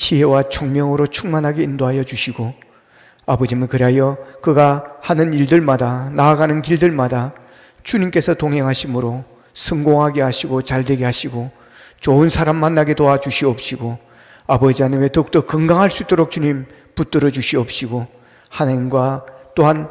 지혜와 총명으로 충만하게 인도하여 주시고, 아버지는 그리하여 그가 하는 일들마다, 나아가는 길들마다 주님께서 동행하심으로 성공하게 하시고 잘되게 하시고 좋은 사람 만나게 도와주시옵시고, 아버지 하나님의 더욱더 건강할 수 있도록 주님 붙들어 주시옵시고, 하나님과 또한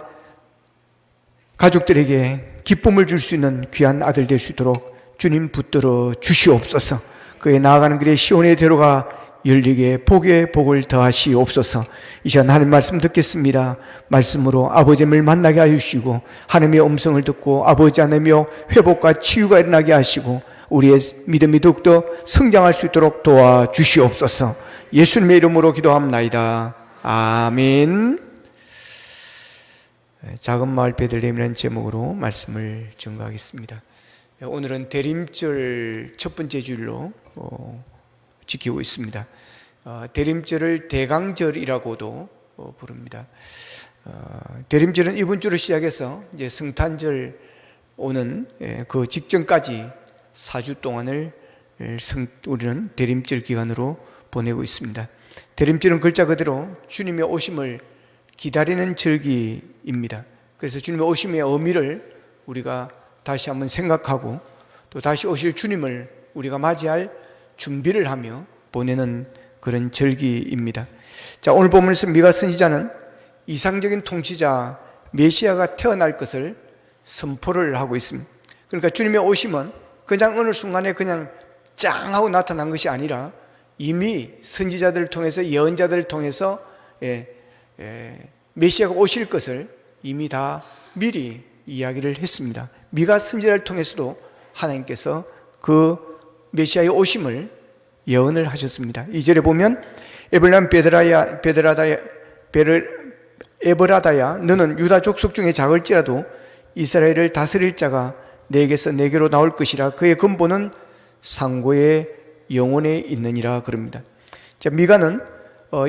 가족들에게 기쁨을 줄 수 있는 귀한 아들 될 수 있도록 주님 붙들어 주시옵소서. 그의 나아가는 길에 시온의 대로가 열리게 복에 복을 더하시옵소서. 이 시간 하나님 말씀 듣겠습니다. 말씀으로 아버지를 만나게 하여 주시고, 하나님의 음성을 듣고 아버지 하나님여 회복과 치유가 일어나게 하시고, 우리의 믿음이 더욱더 성장할 수 있도록 도와주시옵소서. 예수님의 이름으로 기도합나이다. 아멘. 작은 마을 베들레헴이라는 제목으로 말씀을 증거하겠습니다. 오늘은 대림절 첫 번째 주일로 지키고 있습니다. 대림절을 대강절이라고도 부릅니다. 대림절은 이번 주를 시작해서 이제 성탄절 오는 그 직전까지 4주 동안을 우리는 대림절 기간으로 보내고 있습니다. 대림절은 글자 그대로 주님의 오심을 기다리는 절기입니다. 그래서 주님의 오심의 의미를 우리가 다시 한번 생각하고, 또 다시 오실 주님을 우리가 맞이할 준비를 하며 보내는 그런 절기입니다. 자, 오늘 본문에서 미가 선지자는 이상적인 통치자 메시아가 태어날 것을 선포를 하고 있습니다. 그러니까 주님의 오심은 그냥 어느 순간에 그냥 짱 하고 나타난 것이 아니라 이미 선지자들을 통해서, 예언자들을 통해서 메시아가 오실 것을 이미 다 미리 이야기를 했습니다. 미가 선지자를 통해서도 하나님께서 그 메시아의 오심을 예언을 하셨습니다. 2절에 보면 에블람 에브라다야 너는 유다 족속 중에 작을지라도 이스라엘을 다스릴 자가 내게서 내게로 나올 것이라. 그의 근본은 상고의 영혼에 있느니라 그럽니다. 자, 미가는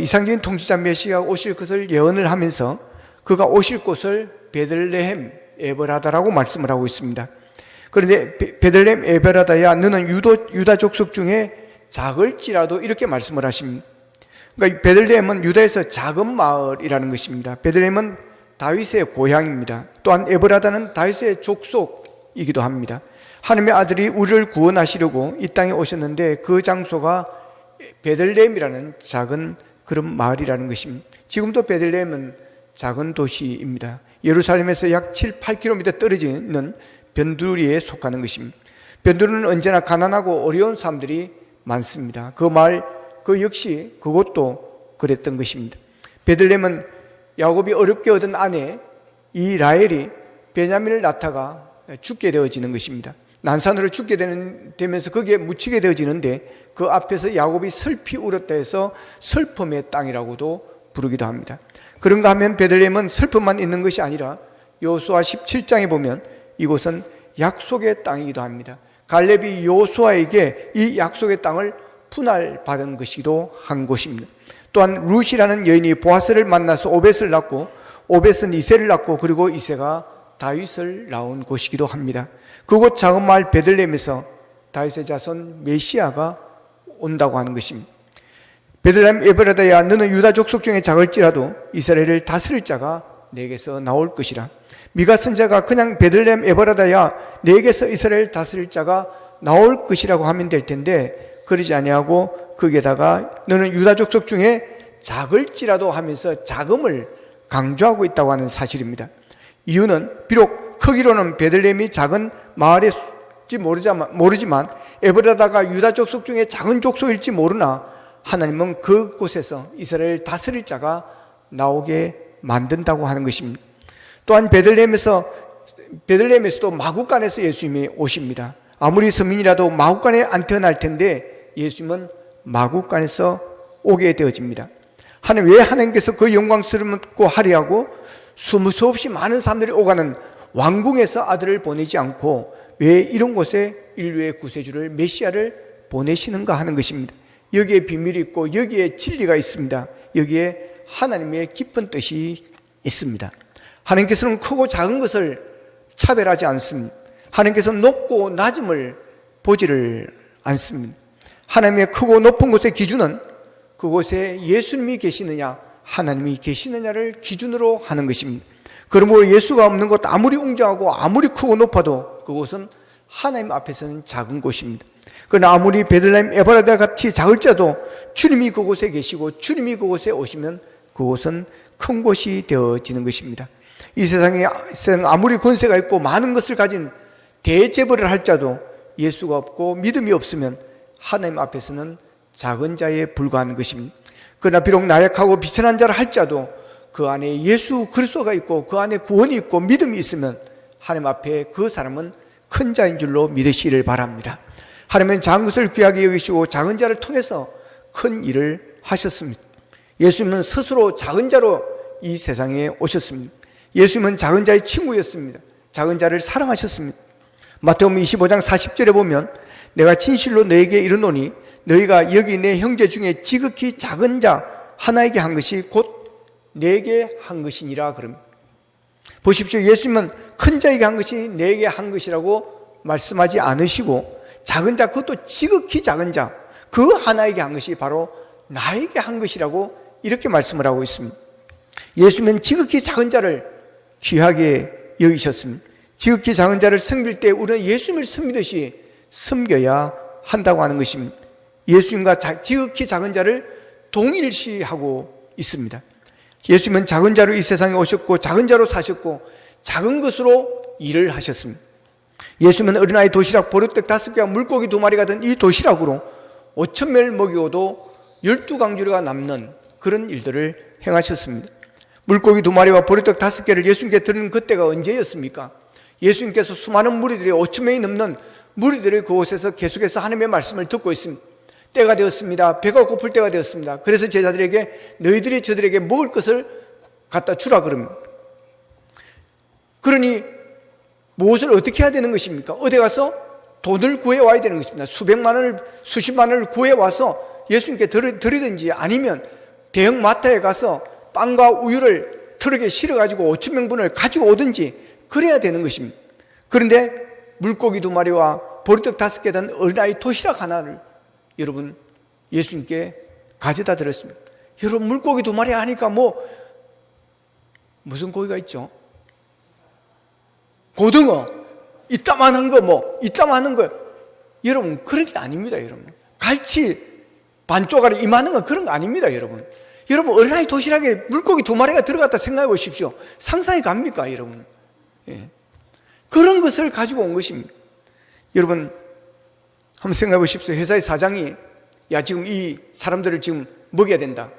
이상적인 통치자 메시아가 오실 것을 예언을 하면서 그가 오실 곳을 베들레헴 에브라다라고 말씀을 하고 있습니다. 그런데 베들레헴 에브라다야 너는 유다 족속 중에 작을지라도 이렇게 말씀을 하십니다. 그러니까 베들레헴은 유다에서 작은 마을이라는 것입니다. 베들레헴은 다윗의 고향입니다. 또한 에브라다는 다윗의 족속이기도 합니다. 하나님의 아들이 우리를 구원하시려고 이 땅에 오셨는데 그 장소가 베들레헴이라는 작은 그런 마을이라는 것입니다. 지금도 베들레헴은 작은 도시입니다. 예루살렘에서 약 7, 8km 떨어지는 변두리에 속하는 것입니다. 변두리는 언제나 가난하고 어려운 사람들이 많습니다. 그 마을, 그 역시 그것도 그랬던 것입니다. 베들레헴은 야곱이 어렵게 얻은 아내 이 라헬이 베냐민을 낳다가 죽게 되어지는 것입니다. 난산으로 죽게 되면서 거기에 묻히게 되어지는데 그 앞에서 야곱이 슬피 울었다 해서 슬픔의 땅이라고도 부르기도 합니다. 그런가 하면 베들레헴은 슬픔만 있는 것이 아니라 여호수아 17장에 보면 이곳은 약속의 땅이기도 합니다. 갈렙이 여호수아에게 이 약속의 땅을 분할받은 것이기도 한 곳입니다. 또한 룻이라는 여인이 보아스를 만나서 오벳을 낳고 오벳은 이새를 낳고 그리고 이새가 다윗을 낳은 곳이기도 합니다. 그곳 작은 마을 베들레헴에서 다윗의 자손 메시아가 온다고 하는 것입니다. 베들레헴 에브라다야 너는 유다 족속 중에 작을지라도 이스라엘을 다스릴 자가 내게서 나올 것이라. 미가 선지자가 그냥 베들레헴 에브라다야 내게서 이스라엘 다스릴 자가 나올 것이라고 하면 될 텐데 그러지 아니하고 거기에다가 너는 유다 족속 중에 작을지라도 하면서 작음을 강조하고 있다고 하는 사실입니다. 이유는 비록 크기로는 베들레헴이 작은 마을일지 모르지만 에브라다가 유다 족속 중에 작은 족속일지 모르나 하나님은 그곳에서 이스라엘 다스릴 자가 나오게 만든다고 하는 것입니다. 또한 베들레헴에서도 마구간에서 예수님이 오십니다. 아무리 서민이라도 마구간에 안 태어날 텐데 예수님은 마구간에서 오게 되어집니다. 왜 하나님께서 그 영광스럽고 화려하고 수없이 많은 사람들이 오가는 왕궁에서 아들을 보내지 않고 왜 이런 곳에 인류의 구세주를 메시아를 보내시는가 하는 것입니다. 여기에 비밀이 있고 여기에 진리가 있습니다. 여기에 하나님의 깊은 뜻이 있습니다. 하나님께서는 크고 작은 것을 차별하지 않습니다. 하나님께서는 높고 낮음을 보지를 않습니다. 하나님의 크고 높은 것의 기준은 그곳에 예수님이 계시느냐 하나님이 계시느냐를 기준으로 하는 것입니다. 그러므로 예수가 없는 곳 아무리 웅장하고 아무리 크고 높아도 그곳은 하나님 앞에서는 작은 곳입니다. 그러나 아무리 베들레헴 에브라다 같이 작을지라도 주님이 그곳에 계시고 주님이 그곳에 오시면 그곳은 큰 곳이 되어지는 것입니다. 이 세상에 아무리 권세가 있고 많은 것을 가진 대재벌을 할지라도 예수가 없고 믿음이 없으면 하나님 앞에서는 작은 자에 불과한 것입니다. 그러나 비록 나약하고 비천한 자를 할지라도 그 안에 예수 그리스도가 있고 그 안에 구원이 있고 믿음이 있으면 하나님 앞에 그 사람은 큰 자인 줄로 믿으시기를 바랍니다. 하나님은 작은 것을 귀하게 여기시고 작은 자를 통해서 큰 일을 하셨습니다. 예수님은 스스로 작은 자로 이 세상에 오셨습니다. 예수님은 작은 자의 친구였습니다. 작은 자를 사랑하셨습니다. 마태복음 25장 40절에 보면 내가 진실로 너에게 이르노니 너희가 여기 내 형제 중에 지극히 작은 자 하나에게 한 것이 곧 내게 한 것이니라 그럽니다. 보십시오. 예수님은 큰 자에게 한 것이 내게 한 것이라고 말씀하지 않으시고 작은 자, 그것도 지극히 작은 자, 그 하나에게 한 것이 바로 나에게 한 것이라고 이렇게 말씀을 하고 있습니다. 예수님은 지극히 작은 자를 귀하게 여기셨습니다. 지극히 작은 자를 섬길 때 우리는 예수님을 섬기듯이 섬겨야 한다고 하는 것입니다. 예수님과 지극히 작은 자를 동일시하고 있습니다. 예수님은 작은 자로 이 세상에 오셨고 작은 자로 사셨고 작은 것으로 일을 하셨습니다. 예수님은 어린아이 도시락 보리떡 5개와 물고기 2마리가 든 이 도시락으로 5,000명을 먹이고도 12강주리가 남는 그런 일들을 행하셨습니다. 물고기 2마리와 보리떡 5개를 예수님께 드리는 그때가 언제였습니까? 예수님께서 수많은 무리들이 5,000명이 넘는 무리들이 그곳에서 계속해서 하나님의 말씀을 듣고 있습니다. 때가 되었습니다. 배가 고플 때가 되었습니다. 그래서 제자들에게 너희들이 저들에게 먹을 것을 갖다 주라 그럽니다. 그러니 무엇을 어떻게 해야 되는 것입니까? 어디 가서 돈을 구해와야 되는 것입니다. 수백만 원을 수십만 원을 구해와서 예수님께 드리든지 아니면 대형 마트에 가서 빵과 우유를 트럭에 실어가지고 5,000명분을 가지고 오든지 그래야 되는 것입니다. 그런데 물고기 2마리와 보리떡 5개 든 어린아이 도시락 하나를 여러분 예수님께 가져다 드렸습니다. 여러분 물고기 2마리 하니까 무슨 고기가 있죠? 고등어 이따만한 거 이따만한 거 여러분 그런 게 아닙니다. 여러분 갈치 반쪽알이 이만한 거 그런 거 아닙니다. 여러분 어린아이 도시락에 물고기 2마리가 들어갔다 생각해 보십시오. 상상이 갑니까 여러분? 예. 그런 것을 가지고 온 것입니다. 여러분 한번 생각해 보십시오. 회사의 사장이 야 지금 이 사람들을 지금 먹여야 된다.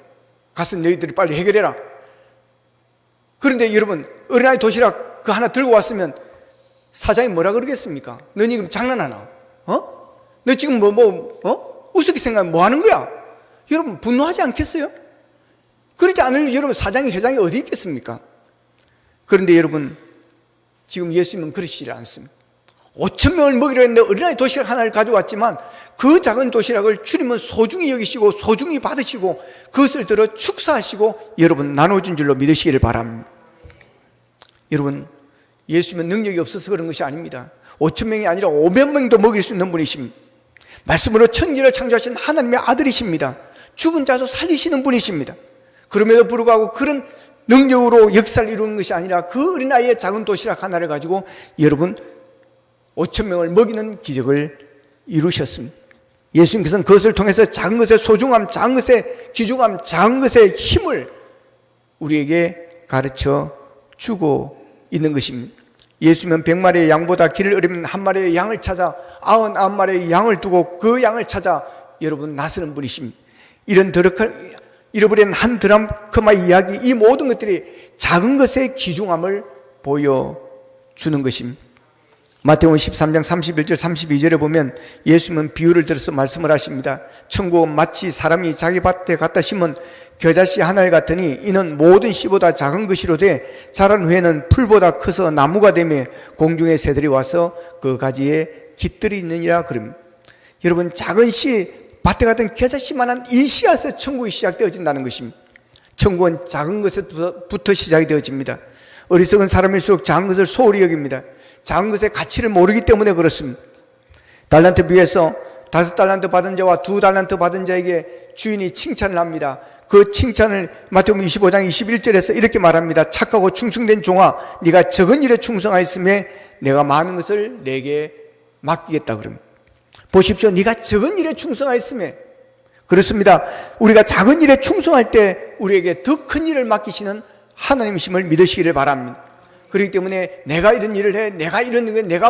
가서 너희들이 빨리 해결해라. 그런데 여러분 어린아이 도시락 그 하나 들고 왔으면 사장이 뭐라 그러겠습니까? 너 지금 장난하나? 너 지금 우습게 생각하면 뭐 하는 거야? 여러분 분노하지 않겠어요? 그러지 않을 여러분 사장이 회장이 어디 있겠습니까? 그런데 여러분 지금 예수님은 그러시지 않습니다. 5,000명을 먹이려 했는데 어린아이 도시락 하나를 가져왔지만 그 작은 도시락을 주님은 소중히 여기시고 소중히 받으시고 그것을 들어 축사하시고 여러분 나눠준 줄로 믿으시기를 바랍니다. 여러분 예수님은 능력이 없어서 그런 것이 아닙니다. 5,000명이 아니라 500명도 먹일 수 있는 분이십니다. 말씀으로 천지를 창조하신 하나님의 아들이십니다. 죽은 자도 살리시는 분이십니다. 그럼에도 불구하고 그런 능력으로 역사를 이루는 것이 아니라 그 어린아이의 작은 도시락 하나를 가지고 여러분 5,000명을 먹이는 기적을 이루셨습니다. 예수님께서는 그것을 통해서 작은 것의 소중함, 작은 것의 귀중함, 작은 것의 힘을 우리에게 가르쳐 주고 있는 것입니다. 예수님은 100마리의 양보다 길을 잃으면 1마리의 양을 찾아 99마리의 양을 두고 그 양을 찾아 여러분 나서는 분이십니다. 이런 잃어버린 한 드라크마의 이야기, 이 모든 것들이 작은 것의 귀중함을 보여주는 것입니다. 마태복음 13장 31절 32절에 보면 예수님은 비유를 들어서 말씀을 하십니다. 천국은 마치 사람이 자기 밭에 갖다 심은 겨자씨 하나를 같으니 이는 모든 씨보다 작은 것이로되 자란 후에는 풀보다 커서 나무가 되며 공중의 새들이 와서 그 가지에 깃들이 있느니라 그럽니다. 여러분 작은 씨 밭에 같은 겨자씨만한 이 씨앗에서 천국이 시작되어진다는 것입니다. 천국은 작은 것에부터 시작이 되어집니다. 어리석은 사람일수록 작은 것을 소홀히 여깁니다. 작은 것의 가치를 모르기 때문에 그렇습니다. 달란트 비유에서 5달란트 받은 자와 2달란트 받은 자에게 주인이 칭찬을 합니다. 그 칭찬을 마태복음 25장 21절에서 이렇게 말합니다. 착하고 충성된 종아, 네가 적은 일에 충성하였음에 내가 많은 것을 내게 맡기겠다 그럽니다. 보십시오. 네가 적은 일에 충성하였음에, 그렇습니다. 우리가 작은 일에 충성할 때 우리에게 더 큰 일을 맡기시는 하나님이심을 믿으시기를 바랍니다. 그렇기 때문에 내가 이런 일을 해, 내가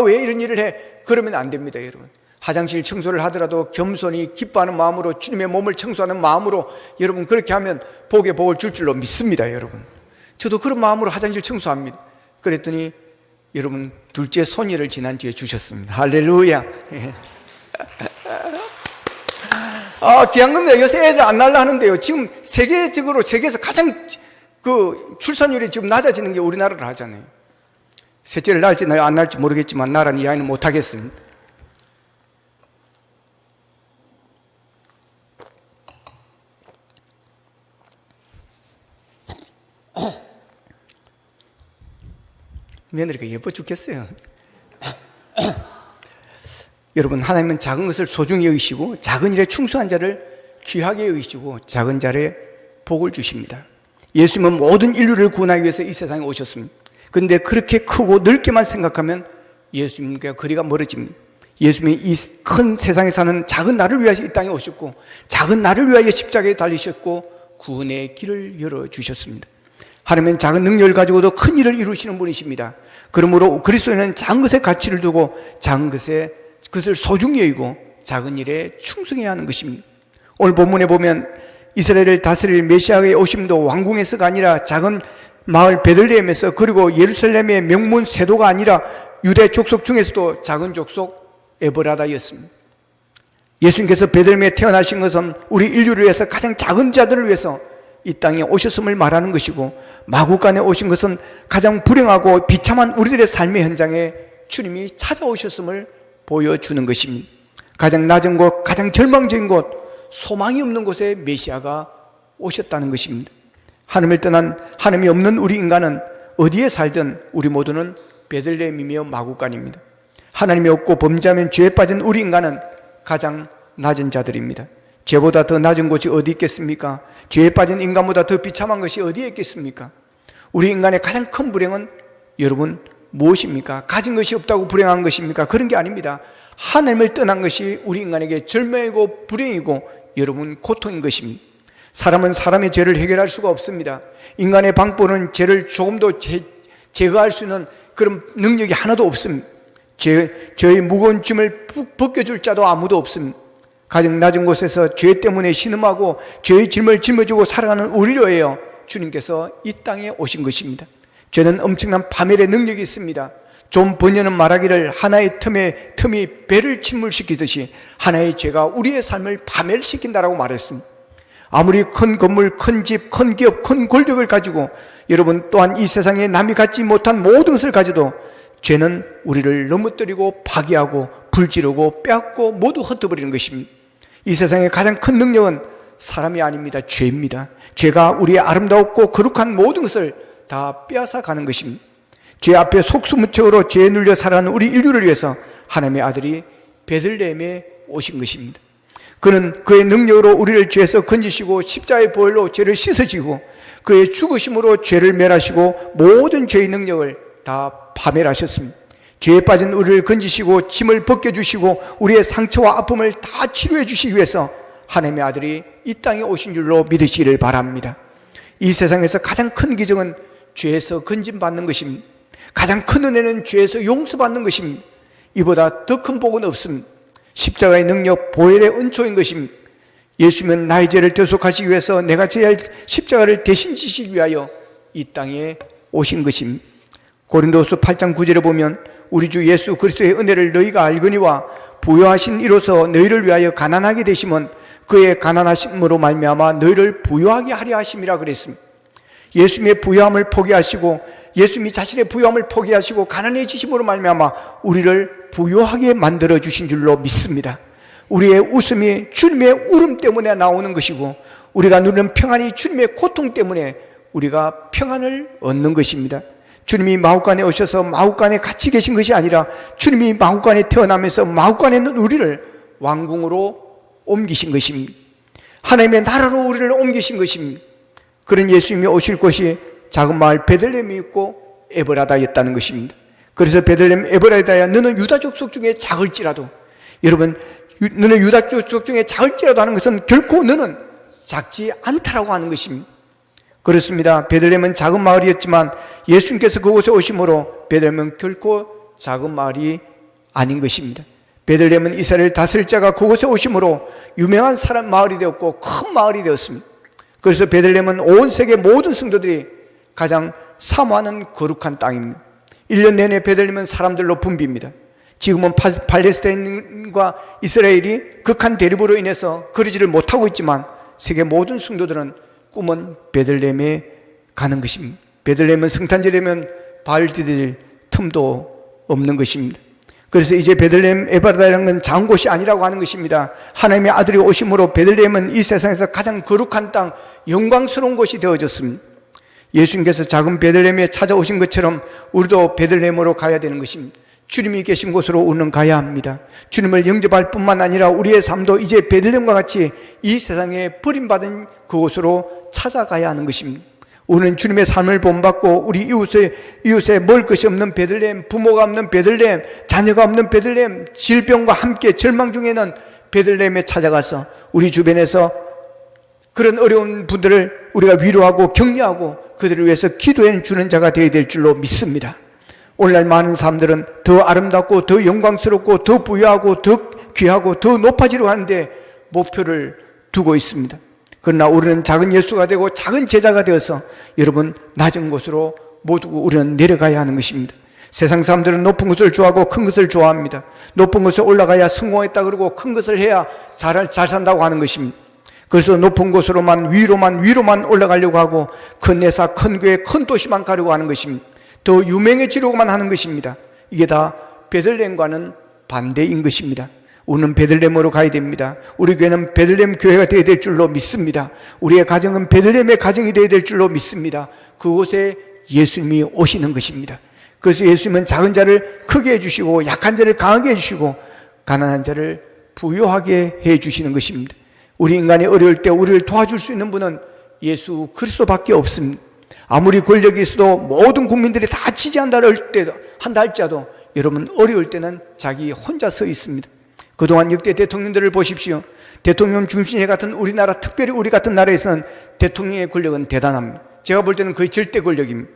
왜 이런 일을 해, 그러면 안 됩니다, 여러분. 화장실 청소를 하더라도 겸손히 기뻐하는 마음으로, 주님의 몸을 청소하는 마음으로 여러분 그렇게 하면 복에 복을 줄 줄로 믿습니다, 여러분. 저도 그런 마음으로 화장실 청소합니다. 그랬더니 여러분 둘째 손녀를 지난주에 주셨습니다. 할렐루야. 귀한 겁니다. 요새 애들 안 날라 하는데요, 지금 세계에서 가장 그 출산율이 지금 낮아지는 게 우리나라를 하잖아요. 셋째를 낳을지 안 낳을지 모르겠지만 나라는 이 아이는 못하겠습니다. 며느리가 예뻐 죽겠어요. 여러분, 하나님은 작은 것을 소중히 여기시고 작은 일에 충성한 자를 귀하게 여기시고 작은 자에 복을 주십니다. 예수님은 모든 인류를 구원하기 위해서 이 세상에 오셨습니다. 그런데 그렇게 크고 넓게만 생각하면 예수님과 거리가 멀어집니다. 예수님이 이 큰 세상에 사는 작은 나를 위하여 이 땅에 오셨고 작은 나를 위하여 십자가에 달리셨고 구원의 길을 열어주셨습니다. 하나님은 작은 능력을 가지고도 큰 일을 이루시는 분이십니다. 그러므로 그리스도인은 작은 것에 가치를 두고 작은 것을 소중히 여기고 작은 일에 충성해야 하는 것입니다. 오늘 본문에 보면 이스라엘을 다스릴 메시아의 오심도 왕궁에서가 아니라 작은 마을 베들레헴에서, 그리고 예루살렘의 명문 세도가 아니라 유대 족속 중에서도 작은 족속 에브라다였습니다. 예수님께서 베들레헴에 태어나신 것은 우리 인류를 위해서 가장 작은 자들을 위해서 이 땅에 오셨음을 말하는 것이고, 마구간에 오신 것은 가장 불행하고 비참한 우리들의 삶의 현장에 주님이 찾아오셨음을 보여주는 것입니다. 가장 낮은 곳, 가장 절망적인 곳, 소망이 없는 곳에 메시아가 오셨다는 것입니다. 하나님을 떠난, 하나님이 없는 우리 인간은 어디에 살든 우리 모두는 베들레헴이며 마구간입니다. 하나님이 없고 범죄하면 죄에 빠진 우리 인간은 가장 낮은 자들입니다. 죄보다 더 낮은 곳이 어디 있겠습니까? 죄에 빠진 인간보다 더 비참한 것이 어디에 있겠습니까? 우리 인간의 가장 큰 불행은 여러분 무엇입니까? 가진 것이 없다고 불행한 것입니까? 그런 게 아닙니다. 하나님을 떠난 것이 우리 인간에게 절망이고 불행이고 여러분 고통인 것입니다. 사람은 사람의 죄를 해결할 수가 없습니다. 인간의 방법은 죄를 조금도 제거할 수 있는 그런 능력이 하나도 없습니다. 죄의 무거운 짐을 벗겨줄 자도 아무도 없습니다. 가장 낮은 곳에서 죄 때문에 신음하고 죄의 짐을 짊어지고 살아가는 우리를 위하여 주님께서 이 땅에 오신 것입니다. 죄는 엄청난 파멸의 능력이 있습니다. 존 번연은 말하기를 하나의 틈이 배를 침몰시키듯이 하나의 죄가 우리의 삶을 파멸시킨다라고 말했습니다. 아무리 큰 건물, 큰 집, 큰 기업, 큰 권력을 가지고 여러분 또한 이 세상에 남이 갖지 못한 모든 것을 가져도 죄는 우리를 넘어뜨리고 파괴하고 불지르고 빼앗고 모두 흩어버리는 것입니다. 이 세상의 가장 큰 능력은 사람이 아닙니다. 죄입니다. 죄가 우리의 아름다웠고 거룩한 모든 것을 다 빼앗아 가는 것입니다. 죄 앞에 속수무책으로 죄에 눌려 살아가는 우리 인류를 위해서 하나님의 아들이 베들레헴에 오신 것입니다. 그는 그의 능력으로 우리를 죄에서 건지시고 십자가의 보혈로 죄를 씻어지고 그의 죽으심으로 죄를 멸하시고 모든 죄의 능력을 다 파멸하셨습니다. 죄에 빠진 우리를 건지시고 짐을 벗겨주시고 우리의 상처와 아픔을 다 치료해 주시기 위해서 하나님의 아들이 이 땅에 오신 줄로 믿으시기를 바랍니다. 이 세상에서 가장 큰 기적은 죄에서 건짐받는 것입니다. 가장 큰 은혜는 죄에서 용서받는 것입니다. 이보다 더 큰 복은 없습니다. 십자가의 능력, 보혈의 은총인 것입니다. 예수님은 나의 죄를 대속하시기 위해서 내가 져야 할 십자가를 대신 지시기 위하여 이 땅에 오신 것입니다. 고린도후서 8장 9절에 보면 우리 주 예수 그리스도의 은혜를 너희가 알거니와 부요하신 이로써 너희를 위하여 가난하게 되심은 그의 가난하심으로 말미암아 너희를 부요하게 하려 하심이라 그랬습니다. 예수님의 부요함을 포기하시고 예수님이 자신의 부요함을 포기하시고 가난해지심으로 말미암아 우리를 부요하게 만들어 주신 줄로 믿습니다. 우리의 웃음이 주님의 울음 때문에 나오는 것이고 우리가 누리는 평안이 주님의 고통 때문에 우리가 평안을 얻는 것입니다. 주님이 마हु간에 오셔서 마후간에 같이 계신 것이 아니라 주님이 마후간에 태어나면서 마후간에 있는 우리를 왕궁으로 옮기신 것입니다. 하나님의 나라로 우리를 옮기신 것입니다. 그런 예수님이 오실 곳이 작은 마을 베들레헴이 있고 에브라다였다는 것입니다. 그래서 베들레헴 에브라다야 너는 유다 족속 중에 작을지라도, 여러분, 너는 유다 족속 중에 작을지라도 하는 것은 결코 너는 작지 않다라고 하는 것입니다. 그렇습니다. 베들레헴은 작은 마을이었지만 예수님께서 그곳에 오심으로 베들레헴은 결코 작은 마을이 아닌 것입니다. 베들레헴은 이스라엘 다스릴 자가 그곳에 오심으로 유명한 사람 마을이 되었고 큰 마을이 되었습니다. 그래서 베들레헴은 온 세계 모든 성도들이 가장 사모하는 거룩한 땅입니다. 1년 내내 베들레헴은 사람들로 붐빕니다. 지금은 팔레스타인과 이스라엘이 극한 대립으로 인해서 그러지를 못하고 있지만 세계 모든 성도들은 꿈은 베들레헴에 가는 것입니다. 베들레헴은 성탄절이 되면 발 디딜 틈도 없는 것입니다. 그래서 이제 베들레헴 에브라다라는 건 작은 곳이 아니라고 하는 것입니다. 하나님의 아들이 오심으로 베들레헴은 이 세상에서 가장 거룩한 땅, 영광스러운 곳이 되어졌습니다. 예수님께서 작은 베들레헴에 찾아오신 것처럼 우리도 베들레헴으로 가야 되는 것입니다. 주님이 계신 곳으로 우리는 가야 합니다. 주님을 영접할 뿐만 아니라 우리의 삶도 이제 베들레헴과 같이 이 세상에 버림받은 그곳으로 찾아가야 하는 것입니다. 우리는 주님의 삶을 본받고 우리 이웃에 먹을 것이 없는 베들레헴, 부모가 없는 베들레헴, 자녀가 없는 베들레헴, 질병과 함께 절망 중에는 베들레헴에 찾아가서 우리 주변에서 그런 어려운 분들을 우리가 위로하고 격려하고 그들을 위해서 기도해 주는 자가 되어야 될 줄로 믿습니다. 오늘날 많은 사람들은 더 아름답고 더 영광스럽고 더 부유하고 더 귀하고 더 높아지려고 하는데 목표를 두고 있습니다. 그러나 우리는 작은 예수가 되고 작은 제자가 되어서 여러분 낮은 곳으로 모두 우리는 내려가야 하는 것입니다. 세상 사람들은 높은 것을 좋아하고 큰 것을 좋아합니다. 높은 곳에 올라가야 성공했다 그러고 큰 것을 해야 잘 산다고 하는 것입니다. 그래서 높은 곳으로만 위로만 올라가려고 하고 큰 회사, 큰 교회, 큰 도시만 가려고 하는 것입니다. 더 유명해지려고만 하는 것입니다. 이게 다 베들레헴과는 반대인 것입니다. 우리는 베들레헴으로 가야 됩니다. 우리 교회는 베들레헴 교회가 되어야 될 줄로 믿습니다. 우리의 가정은 베들레헴의 가정이 되어야 될 줄로 믿습니다. 그곳에 예수님이 오시는 것입니다. 그래서 예수님은 작은 자를 크게 해주시고 약한 자를 강하게 해주시고 가난한 자를 부유하게 해주시는 것입니다. 우리 인간이 어려울 때 우리를 도와줄 수 있는 분은 예수 그리스도밖에 없습니다. 아무리 권력이 있어도 모든 국민들이 다 지지한다 할지라도 여러분 어려울 때는 자기 혼자 서 있습니다. 그동안 역대 대통령들을 보십시오. 대통령 중심에 같은 우리나라, 특별히 우리 같은 나라에서는 대통령의 권력은 대단합니다. 제가 볼 때는 거의 절대 권력입니다.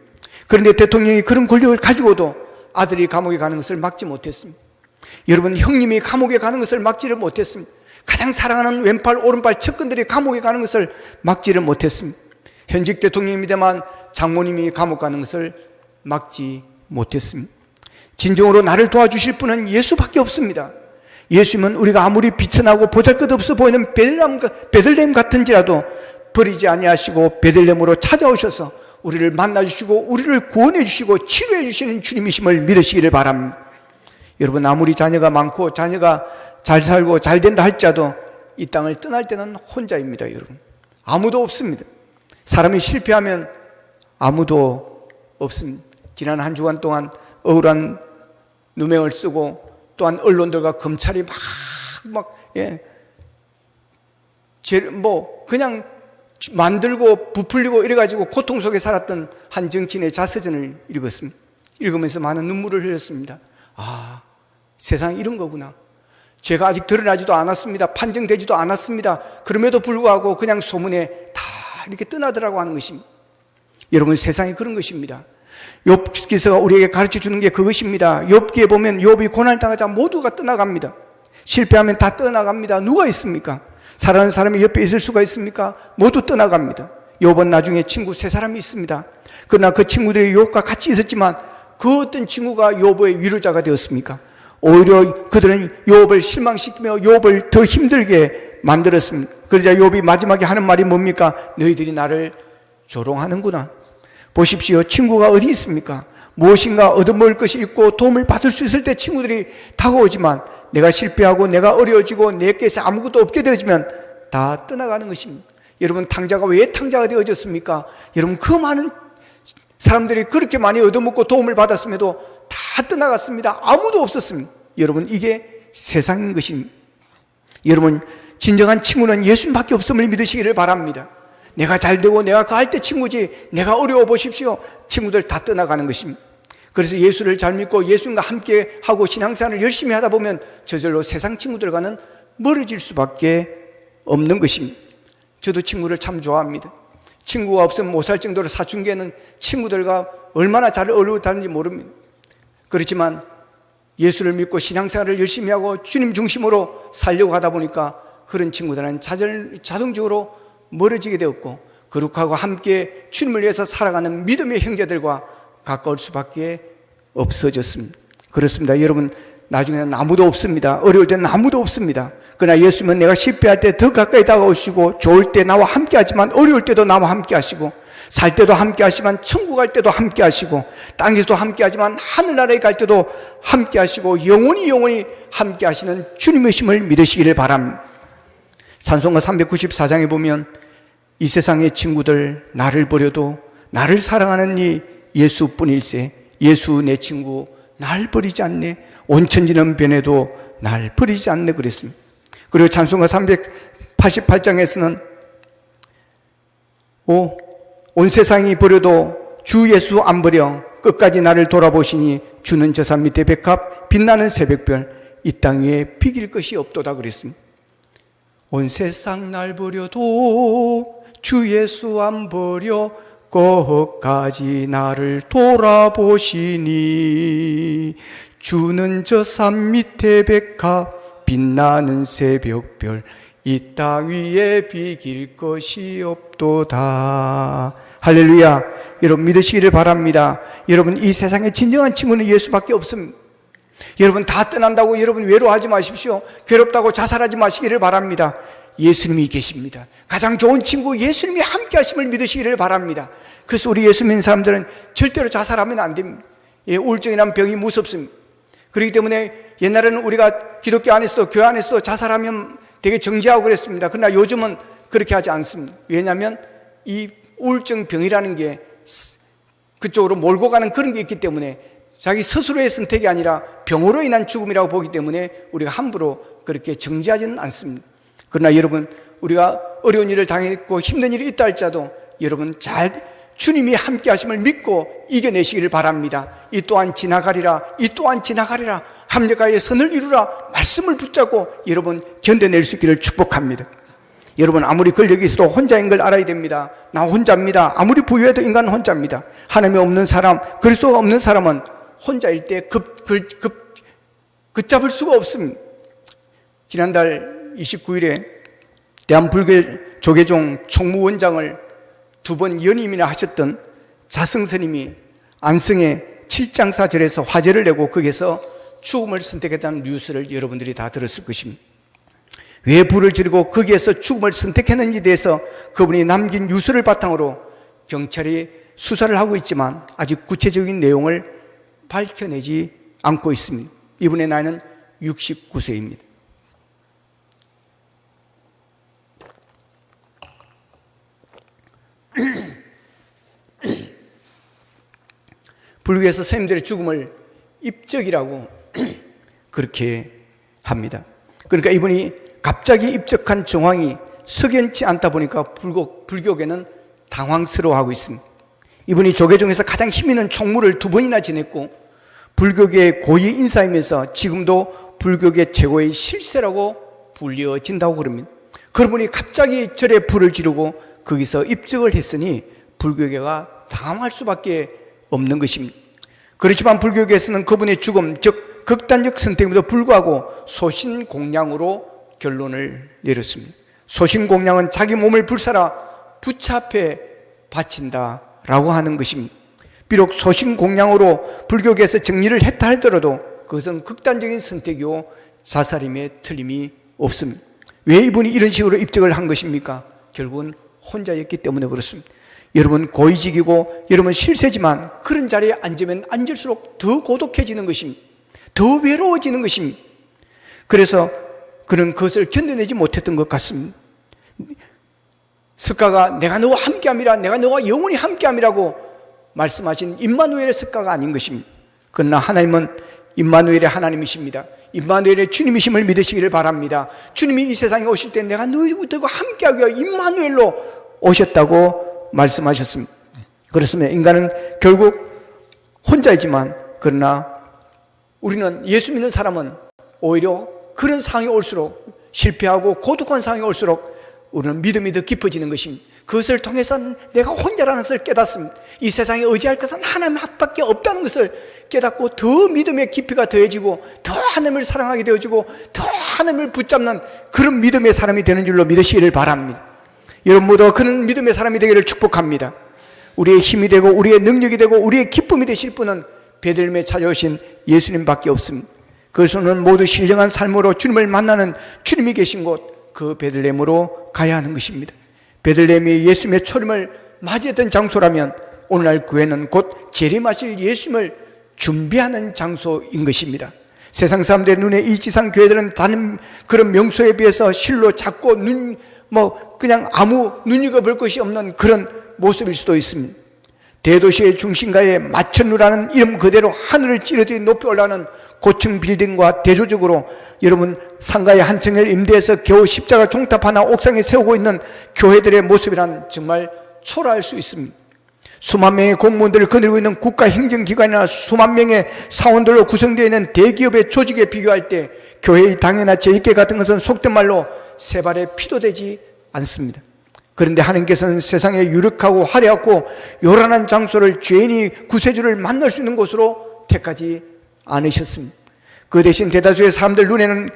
그런데 대통령이 그런 권력을 가지고도 아들이 감옥에 가는 것을 막지 못했습니다. 여러분, 형님이 감옥에 가는 것을 막지를 못했습니다. 가장 사랑하는 왼팔 오른팔 측근들이 감옥에 가는 것을 막지를 못했습니다. 현직 대통령입니다만 장모님이 감옥 가는 것을 막지 못했습니다. 진정으로 나를 도와주실 분은 예수밖에 없습니다. 예수님은 우리가 아무리 비천하고 보잘것없어 보이는 베들레헴 같은지라도 버리지 아니하시고 베들레헴으로 찾아오셔서 우리를 만나주시고 우리를 구원해 주시고 치료해 주시는 주님이심을 믿으시기를 바랍니다. 여러분, 아무리 자녀가 많고 자녀가 잘 살고 잘 된다 할지라도 이 땅을 떠날 때는 혼자입니다. 여러분, 아무도 없습니다. 사람이 실패하면 아무도 없습니다. 지난 한 주간 동안 억울한 누명을 쓰고 또한 언론들과 검찰이 그냥 만들고 부풀리고 이래가지고 고통 속에 살았던 한 정치인의 자서전을 읽었습니다. 읽으면서 많은 눈물을 흘렸습니다. 아, 세상이 이런 거구나. 죄가 아직 드러나지도 않았습니다. 판정되지도 않았습니다. 그럼에도 불구하고 그냥 소문에 다 이렇게 떠나더라고 하는 것입니다. 여러분, 세상이 그런 것입니다. 욥기서가 우리에게 가르쳐 주는 게 그것입니다. 욥기에 보면 욥이 고난을 당하자 모두가 떠나갑니다. 실패하면 다 떠나갑니다. 누가 있습니까? 사랑하는 사람이 옆에 있을 수가 있습니까? 모두 떠나갑니다. 욥은 나중에 친구 3사람이 있습니다. 그러나 그 친구들이 욥과 같이 있었지만 그 어떤 친구가 욥의 위로자가 되었습니까? 오히려 그들은 욥을 실망시키며 욥을 더 힘들게 만들었습니다. 그러자 욥이 마지막에 하는 말이 뭡니까? 너희들이 나를 조롱하는구나. 보십시오. 친구가 어디 있습니까? 무엇인가 얻어먹을 것이 있고 도움을 받을 수 있을 때 친구들이 다가오지만 내가 실패하고 내가 어려워지고 내게서 아무것도 없게 되어지면 다 떠나가는 것입니다. 여러분, 탕자가 왜 탕자가 되어졌습니까? 여러분, 그 많은 사람들이 그렇게 많이 얻어먹고 도움을 받았음에도 다 떠나갔습니다. 아무도 없었습니다. 여러분, 이게 세상인 것입니다. 여러분, 진정한 친구는 예수님밖에 없음을 믿으시기를 바랍니다. 내가 잘되고 내가 그 할 때 친구지, 내가 어려워 보십시오. 친구들 다 떠나가는 것입니다. 그래서 예수를 잘 믿고 예수님과 함께 하고 신앙생활을 열심히 하다 보면 저절로 세상 친구들과는 멀어질 수밖에 없는 것입니다. 저도 친구를 참 좋아합니다. 친구가 없으면 못 살 정도로 사춘기에는 친구들과 얼마나 잘 어울리는지 모릅니다. 그렇지만 예수를 믿고 신앙생활을 열심히 하고 주님 중심으로 살려고 하다 보니까 그런 친구들은 자동적으로 멀어지게 되었고, 거룩하고 함께 주님을 위해서 살아가는 믿음의 형제들과 가까울 수밖에 없어졌습니다. 그렇습니다. 여러분, 나중에는 아무도 없습니다. 어려울 때는 아무도 없습니다. 그러나 예수님은 내가 실패할 때 더 가까이 다가오시고, 좋을 때 나와 함께 하지만 어려울 때도 나와 함께 하시고, 살 때도 함께 하시지만 천국 갈 때도 함께 하시고, 땅에서도 함께 하지만 하늘나라에 갈 때도 함께 하시고, 영원히 함께 하시는 주님이심을 믿으시기를 바랍니다. 찬송가 394장에 보면 이 세상의 친구들 나를 버려도 나를 사랑하는 이 예수뿐일세, 예수 내 친구 날 버리지 않네, 온천지는 변해도 날 버리지 않네 그랬습니다. 그리고 찬송가 388장에서는 온 세상이 버려도 주 예수 안 버려 끝까지 나를 돌아보시니 주는 저 산 밑에 백합 빛나는 새벽별 이 땅 위에 비길 것이 없도다 그랬습니다. 온 세상 날 버려도 주 예수 안 버려 끝까지 나를 돌아보시니 주는 저 산 밑에 백합 빛나는 새벽별 이 땅 위에 비길 것이 없도다. 할렐루야. 여러분 믿으시기를 바랍니다. 여러분, 이 세상에 진정한 친구는 예수밖에 없습니다. 여러분 다 떠난다고 여러분 외로워하지 마십시오. 괴롭다고 자살하지 마시기를 바랍니다. 예수님이 계십니다. 가장 좋은 친구 예수님이 함께 하심을 믿으시기를 바랍니다. 그래서 우리 예수 믿는 사람들은 절대로 자살하면 안 됩니다. 우울증이라는 병이 무섭습니다. 그렇기 때문에 옛날에는 우리가 기독교 안에서도 교회 안에서도 자살하면 되게 정죄하고 그랬습니다. 그러나 요즘은 그렇게 하지 않습니다. 왜냐하면 이 우울증 병이라는 게 그쪽으로 몰고 가는 그런 게 있기 때문에, 자기 스스로의 선택이 아니라 병으로 인한 죽음이라고 보기 때문에 우리가 함부로 그렇게 정죄하지는 않습니다. 그러나 여러분, 우리가 어려운 일을 당했고 힘든 일이 있다 할지라도 여러분 잘 주님이 함께 하심을 믿고 이겨내시기를 바랍니다. 이 또한 지나가리라, 이 또한 지나가리라, 합력하여 선을 이루라 말씀을 붙잡고 여러분 견뎌낼 수 있기를 축복합니다. 여러분, 아무리 권력이 있어도 혼자인 걸 알아야 됩니다. 나 혼자입니다. 아무리 부유해도 인간은 혼자입니다. 하나님이 없는 사람, 그리스도가 없는 사람은 혼자일 때 걷잡을 수가 없습니다. 지난달 29일에 대한불교조계종 총무원장을 2번 연임이나 하셨던 자성스님이 안성의 칠장사절에서 화제를 내고 거기에서 죽음을 선택했다는 뉴스를 여러분들이 다 들었을 것입니다. 왜 불을 지르고 거기에서 죽음을 선택했는지에 대해서 그분이 남긴 뉴스를 바탕으로 경찰이 수사를 하고 있지만 아직 구체적인 내용을 밝혀내지 않고 있습니다. 이분의 나이는 69세입니다. 불교에서 스님들의 죽음을 입적이라고 그렇게 합니다. 그러니까 이분이 갑자기 입적한 정황이 석연치 않다 보니까 불교계는 당황스러워하고 있습니다. 이분이 조계종에서 가장 힘 있는 총무를 2번이나 지냈고 불교계의 고위 인사이면서 지금도 불교계 최고의 실세라고 불려진다고 그럽니다. 그러분이 갑자기 절에 불을 지르고 거기서 입적을 했으니 불교계가 당황할 수밖에 없는 것입니다. 그렇지만 불교계에서는 그분의 죽음, 즉 극단적 선택임에도 불구하고 소신공량으로 결론을 내렸습니다. 소신공량은 자기 몸을 불사라 부처 앞에 바친다라고 하는 것입니다. 비록 소신공량으로 불교계에서 정리를 했다 하더라도 그것은 극단적인 선택이요 자살임에 틀림이 없습니다. 왜 이분이 이런 식으로 입적을 한 것입니까? 결국은 혼자였기 때문에 그렇습니다. 여러분 고위직이고 여러분 실세지만 그런 자리에 앉으면 앉을수록 더 고독해지는 것입니다. 더 외로워지는 것입니다. 그래서 그는 그것을 견뎌내지 못했던 것 같습니다. 석가가 내가 너와 함께함이라, 내가 너와 영원히 함께함이라고 말씀하신 임마누엘의 석가가 아닌 것입니다. 그러나 하나님은 임마누엘의 하나님이십니다. 임마누엘의 주님이심을 믿으시기를 바랍니다. 주님이 이 세상에 오실 때 내가 너희들과 함께하기 위하여 임마누엘로 오셨다고 말씀하셨습니다. 그렇습니다. 인간은 결국 혼자이지만, 그러나 우리는, 예수 믿는 사람은 오히려 그런 상황이 올수록, 실패하고 고독한 상황이 올수록 우리는 믿음이 더 깊어지는 것입니다. 그것을 통해서 내가 혼자라는 것을 깨닫습니다. 이 세상에 의지할 것은 하나님 밖에 없다는 것을 깨닫고 더 믿음의 깊이가 더해지고 더 하나님을 사랑하게 되어지고 더 하나님을 붙잡는 그런 믿음의 사람이 되는 줄로 믿으시기를 바랍니다. 여러분 모두가 그런 믿음의 사람이 되기를 축복합니다. 우리의 힘이 되고 우리의 능력이 되고 우리의 기쁨이 되실 분은 베들레헴에 찾아오신 예수님밖에 없습니다. 그래서는 모두 신령한 삶으로 주님을 만나는 주님이 계신 곳, 그 베들레헴으로 가야 하는 것입니다. 베들레헴이 예수님의 초림을 맞이했던 장소라면 오늘날 교회는 곧 재림하실 예수님을 준비하는 장소인 것입니다. 세상 사람들의 눈에 이 지상 교회들은 다른 그런 명소에 비해서 실로 작고 그냥 아무 눈여겨볼 것이 없는 그런 모습일 수도 있습니다. 대도시의 중심가에 마천루라는 이름 그대로 하늘을 찌르듯이 높이 올라가는 고층 빌딩과 대조적으로 여러분 상가의 한 층을 임대해서 겨우 십자가 종탑 하나 옥상에 세우고 있는 교회들의 모습이란 정말 초라할 수 있습니다. 수만 명의 공무원들을 거느리고 있는 국가행정기관이나 수만 명의 사원들로 구성되어 있는 대기업의 조직에 비교할 때 교회의 당회나 제1계 같은 것은 속된 말로 세 발의 피도 되지 않습니다. 그런데 하나님께서는 세상에 유력하고 화려하고 요란한 장소를 죄인이 구세주를 만날 수 있는 곳으로 택하지 않으셨습니다. 그 대신 대다수의 사람들 눈에는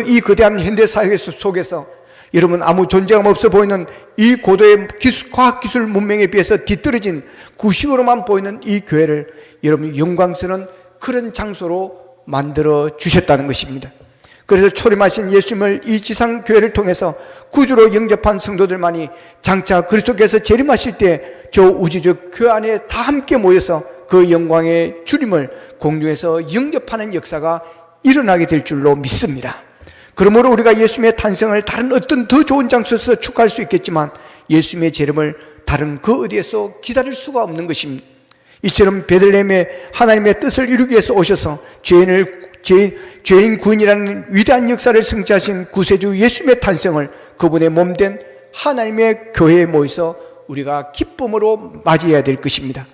이 거대한 현대사회 속에서 여러분 아무 존재감 없어 보이는 이 고도의 과학기술 문명에 비해서 뒤떨어진 구식으로만 보이는 이 교회를 여러분 영광스러운 그런 장소로 만들어 주셨다는 것입니다. 그래서 초림하신 예수님을 이 지상 교회를 통해서 구주로 영접한 성도들만이 장차 그리스도께서 재림하실 때 저 우주적 교회 안에 다 함께 모여서 그 영광의 주님을 공중에서 영접하는 역사가 일어나게 될 줄로 믿습니다. 그러므로 우리가 예수님의 탄생을 다른 어떤 더 좋은 장소에서 축하할 수 있겠지만 예수님의 재림을 다른 그 어디에서 기다릴 수가 없는 것입니다. 이처럼 베들레헴에 하나님의 뜻을 이루기 위해서 오셔서 죄인 구원이라는 위대한 역사를 성취하신 구세주 예수님의 탄생을 그분의 몸된 하나님의 교회에 모여서 우리가 기쁨으로 맞이해야 될 것입니다.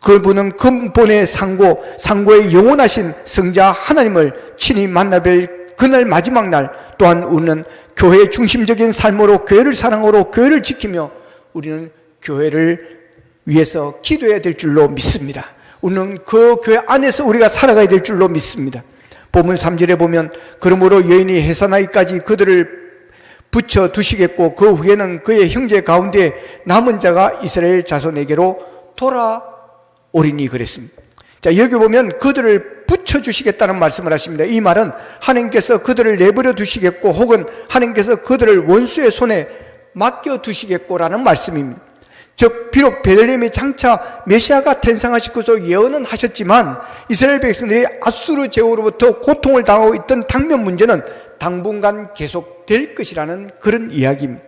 그분은 근본의 상고의 영원하신 성자 하나님을 친히 만나뵐 그날 마지막 날 또한 우리는 교회의 중심적인 삶으로 교회를 사랑으로 교회를 지키며 우리는 교회를 위해서 기도해야 될 줄로 믿습니다. 우리는 그 교회 안에서 우리가 살아가야 될 줄로 믿습니다. 본문 3절에 보면 그러므로 여인이 해사나이까지 그들을 붙여 두시겠고 그 후에는 그의 형제 가운데 남은 자가 이스라엘 자손에게로 돌아오리니 그랬습니다. 자, 여기 보면 그들을 붙여주시겠다는 말씀을 하십니다. 이 말은 하나님께서 그들을 내버려 두시겠고 혹은 하나님께서 그들을 원수의 손에 맡겨두시겠고라는 말씀입니다. 즉 비록 베들레헴이 장차 메시아가 탄생하실 것으로 예언은 하셨지만 이스라엘 백성들이 아수르 제후로부터 고통을 당하고 있던 당면 문제는 당분간 계속될 것이라는 그런 이야기입니다.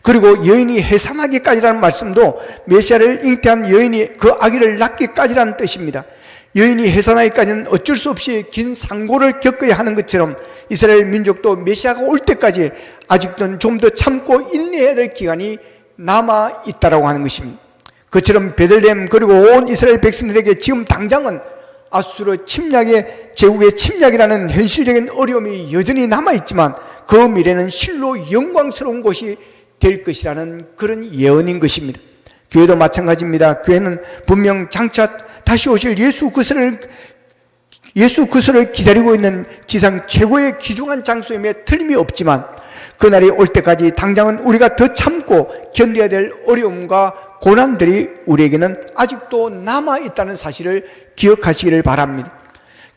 그리고 여인이 해산하기까지라는 말씀도 메시아를 잉태한 여인이 그 아기를 낳기까지라는 뜻입니다. 여인이 해산하기까지는 어쩔 수 없이 긴 상고를 겪어야 하는 것처럼 이스라엘 민족도 메시아가 올 때까지 아직도 좀 더 참고 인내해야 될 기간이 남아있다라고 하는 것입니다. 그처럼 베들레헴 그리고 온 이스라엘 백성들에게 지금 당장은 아수르 침략의 제국의 침략이라는 현실적인 어려움이 여전히 남아있지만 그 미래는 실로 영광스러운 곳이 될 것이라는 그런 예언인 것입니다. 교회도 마찬가지입니다. 교회는 분명 장차 다시 오실 예수 그리스도를 기다리고 있는 지상 최고의 귀중한 장소임에 틀림이 없지만 그날이 올 때까지 당장은 우리가 더 참고 견뎌야 될 어려움과 고난들이 우리에게는 아직도 남아있다는 사실을 기억하시기를 바랍니다.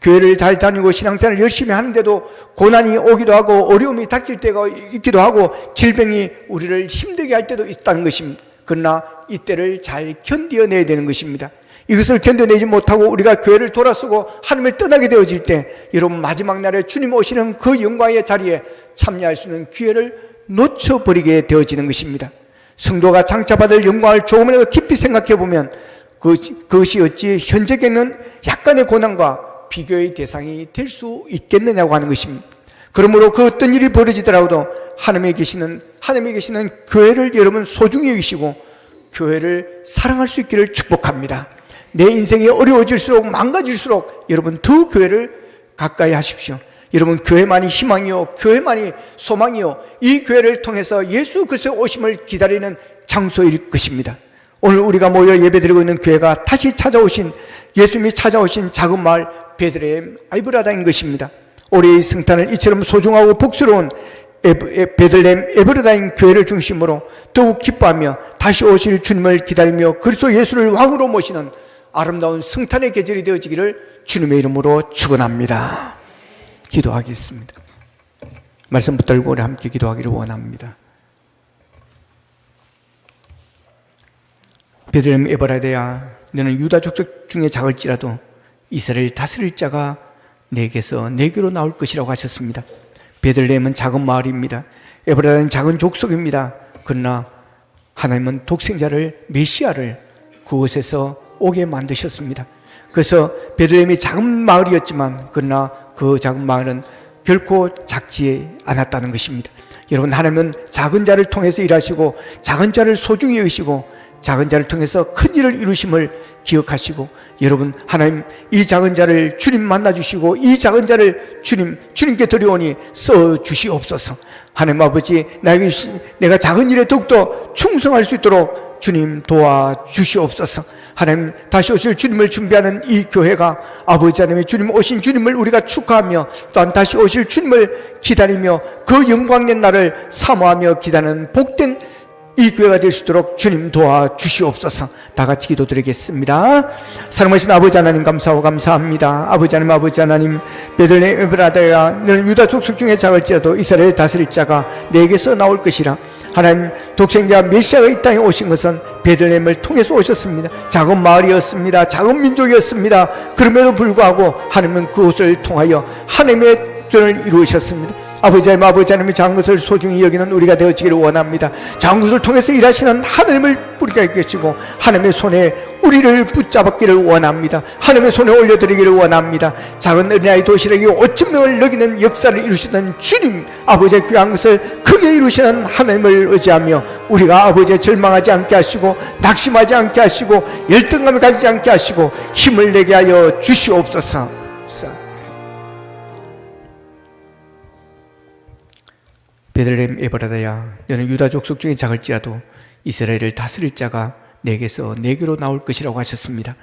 교회를 잘 다니고 신앙생활을 열심히 하는데도 고난이 오기도 하고 어려움이 닥칠 때가 있기도 하고 질병이 우리를 힘들게 할 때도 있다는 것입니다. 그러나 이때를 잘 견뎌내야 되는 것입니다. 이것을 견뎌내지 못하고 우리가 교회를 돌아서고 하나님을 떠나게 되어질 때 여러분 마지막 날에 주님 오시는 그 영광의 자리에 참여할 수 있는 기회를 놓쳐버리게 되어지는 것입니다. 성도가 장차 받을 영광을 조금이라도 깊이 생각해 보면 그것이 어찌 현재에는 약간의 고난과 비교의 대상이 될 수 있겠느냐고 하는 것입니다. 그러므로 그 어떤 일이 벌어지더라도 하나님에 계시는 교회를 여러분 소중히 여기시고 교회를 사랑할 수 있기를 축복합니다. 내 인생이 어려워질수록 망가질수록 여러분 더 교회를 가까이 하십시오. 여러분 교회만이 희망이요, 교회만이 소망이요, 이 교회를 통해서 예수 그리스도의 오심을 기다리는 장소일 것입니다. 오늘 우리가 모여 예배드리고 있는 교회가 다시 찾아오신, 예수님이 찾아오신 작은 마을 베들레헴 에브라다인 것입니다. 올해의 성탄을 이처럼 소중하고 복스러운 베들레헴 에브라다인 교회를 중심으로 더욱 기뻐하며 다시 오실 주님을 기다리며 그리스도 예수를 왕으로 모시는 아름다운 성탄의 계절이 되어지기를 주님의 이름으로 축원합니다. 기도하겠습니다. 말씀 붙들고 우리 함께 기도하기를 원합니다. 베들레헴 에브라다야, 너는 유다 족속 중에 작을지라도 이스라엘 다스릴 자가 내게서 내게로 나올 것이라고 하셨습니다. 베들레헴은 작은 마을입니다. 에브라다는 작은 족속입니다. 그러나 하나님은 독생자를, 메시아를 그곳에서 오게 만드셨습니다. 그래서 베들레헴이 작은 마을이었지만 그러나 그 작은 마을은 결코 작지 않았다는 것입니다. 여러분, 하나님은 작은 자를 통해서 일하시고 작은 자를 소중히 여기시고 작은 자를 통해서 큰 일을 이루심을 기억하시고, 여러분, 하나님 이 작은 자를 주님 만나주시고 이 작은 자를 주님께 드려오니 써주시옵소서. 하나님 아버지, 내가 작은 일에 더욱더 충성할 수 있도록 주님 도와주시옵소서. 하나님, 다시 오실 주님을 준비하는 이 교회가 아버지 하나님의 주님 오신 주님을 우리가 축하하며 또한 다시 오실 주님을 기다리며 그 영광된 날을 사모하며 기다리는 복된 이 교회가 될 수 있도록 주님 도와주시옵소서. 다 같이 기도드리겠습니다. 사랑하신 아버지 하나님, 감사하고 감사합니다. 아버지 하나님, 베들레헴 에브라다야, 너는 유다 족속 중에 작을지라도 이스라엘 다스릴 자가 내게서 나올 것이라. 하나님, 독생자 메시아가 이 땅에 오신 것은 베들레헴을 통해서 오셨습니다. 작은 마을이었습니다. 작은 민족이었습니다. 그럼에도 불구하고 하나님은 그곳을 통하여 하나님의 뜻을 이루셨습니다. 아버지 하나님의 작은 것을 소중히 여기는 우리가 되어지기를 원합니다. 작은 것을 통해서 일하시는 하나님을 우리가 계시고 하나님의 손에 우리를 붙잡았기를 원합니다. 하나님의 손에 올려드리기를 원합니다. 작은 어린아이 도시락이 5,000명을 먹이는 역사를 이루시는 주님, 아버지의 귀한 것을 크게 이루시는 하나님을 의지하며 우리가 아버지의 절망하지 않게 하시고 낙심하지 않게 하시고 열등감을 가지지 않게 하시고 힘을 내게 하여 주시옵소서. 베들레헴 에브라다야, 너는 유다 족속 중에 작을지라도 이스라엘을 다스릴 자가 내게서 내게로 나올 것이라고 하셨습니다.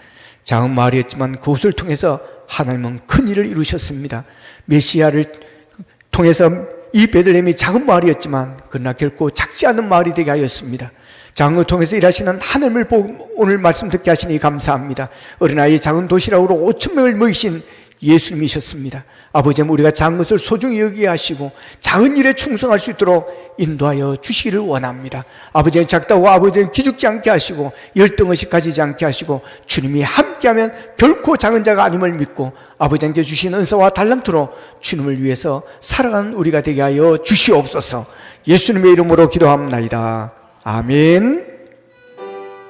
작은 마을이었지만 그곳을 통해서 하나님은 큰 일을 이루셨습니다. 메시아를 통해서 이 베들레헴이 작은 마을이었지만 그러나 결코 작지 않은 마을이 되게 하였습니다. 작은 것 통해서 일하시는 하나님을 보고 오늘 말씀 듣게 하시니 감사합니다. 어린아이 작은 도시락으로 5,000명을 먹이신 예수님이셨습니다. 아버지, 우리가 작은 것을 소중히 여기게 하시고 작은 일에 충성할 수 있도록 인도하여 주시기를 원합니다. 아버지는 작다고 아버지는 기죽지 않게 하시고 열등의식 가지지 않게 하시고 주님이 함께하면 결코 작은 자가 아님을 믿고 아버지께 주신 은사와 달란트로 주님을 위해서 살아가는 우리가 되게 하여 주시옵소서. 예수님의 이름으로 기도합나이다. 아멘.